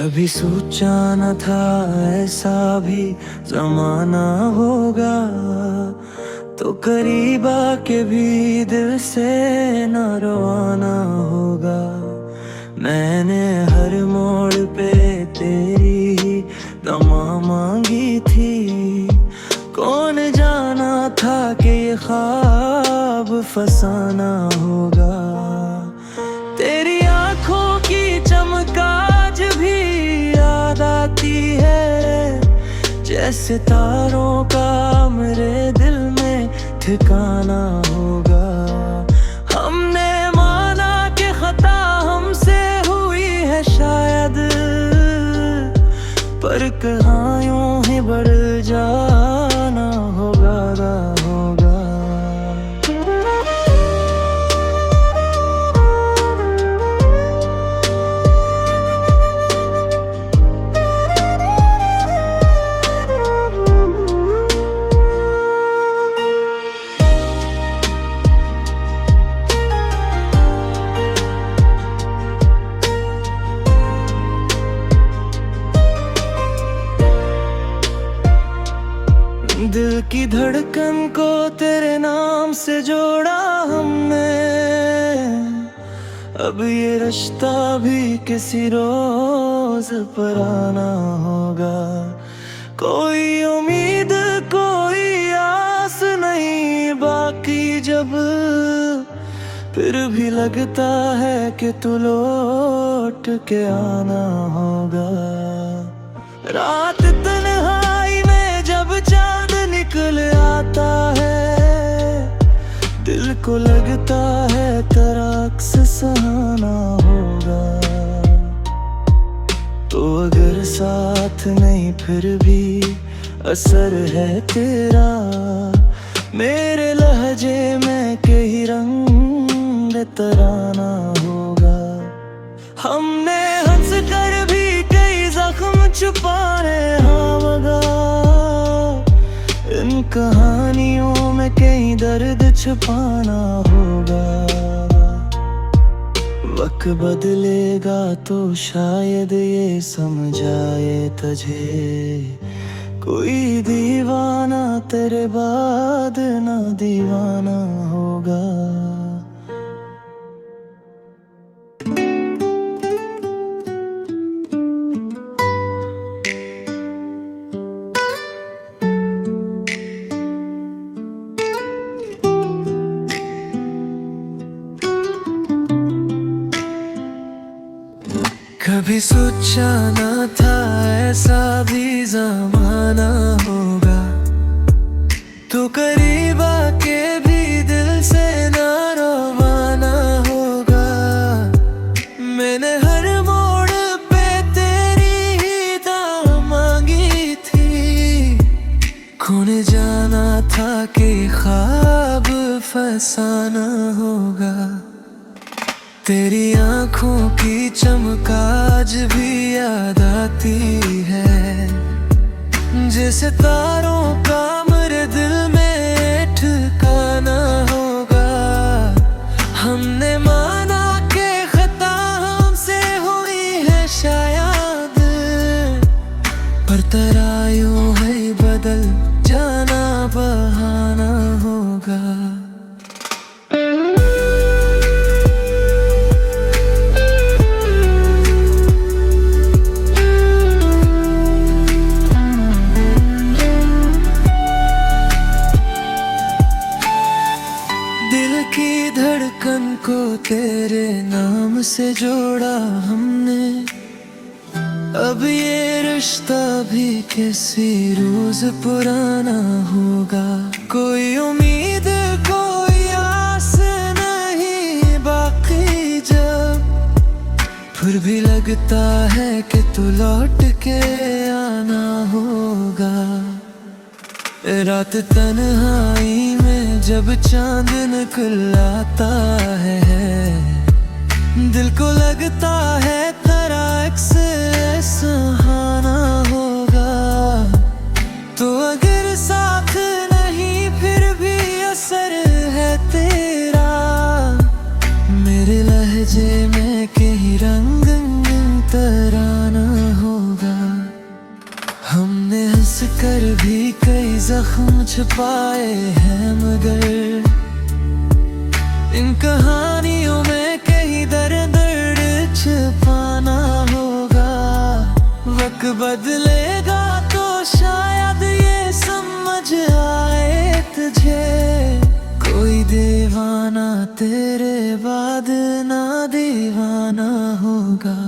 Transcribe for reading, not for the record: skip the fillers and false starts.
कभी सोचा न था ऐसा भी जमाना होगा, तो करीब आके भी दिल से न रवाना होगा। मैंने हर मोड़ पे तेरी ही दमा मांगी थी, कौन जाना था कि ये ख्वाब फसाना होगा। तेरी आंखों की चमक आज भी याद आती है, जैसे तारों का मेरे दिल में ठिकाना होगा। हमने माना कि खता हमसे हुई है शायद, पर कहाँ यूं ही बढ़ जाना होगा होगा। दिल की धड़कन को तेरे नाम से जोड़ा हमने, अब ये रिश्ता भी किसी रोज पुराना होगा। कोई उम्मीद कोई आस नहीं बाकी जब, फिर भी लगता है कि तू लौट के आना होगा। रात तन्हाई में जब चांद निकल आता है, दिल को लगता है तेरा अक्स सहाना होगा। तो अगर साथ नहीं फिर भी असर है तेरा, मेरे लहजे में कहीं रंग तराना होगा। हमने हंस कर भी कई जख्म छुपाए हाँ मगा, इन कहानियों में कहीं दर्द छुपाना होगा। वक्त बदलेगा तो शायद ये समझाए तुझे, कोई दीवाना तेरे बाद ना दीवाना होगा। कभी सोचा न था ऐसा भी जमाना होगा, तो करीब आके भी दिल से ना रवाना होगा। मैंने हर मोड़ पे तेरी ही दाम मांगी थी, कौन जाना था कि ख्वाब फसाना होगा। तेरी आंखों की चमक आज भी याद आती है, जैसे तारों का मेरे दिल में ठिकाना होगा। हमने माना कि खता हमसे हुई है शायद, पर तेरा यूं है बदल जाना बहाना होगा। की धड़कन को तेरे नाम से जोड़ा हमने, अब ये रिश्ता भी किसी रोज पुराना होगा। कोई उम्मीद कोई आस नहीं बाकी जब, फिर भी लगता है कि तू लौट के आना होगा। रात तन्हाई में जब चांद निकल आता है, दिल को लगता है तेरा अक्स सुहाना होगा। तो अगर साथ नहीं फिर भी असर है तेरा, मेरे लहजे में कहीं रंग तराना हो। कर भी कई जख्म छुपाए हैं, मगर इन कहानियों में कहीं दर्द छुपाना होगा। वक्त बदलेगा तो शायद ये समझ आए तुझे, कोई दीवाना तेरे बाद ना दीवाना होगा।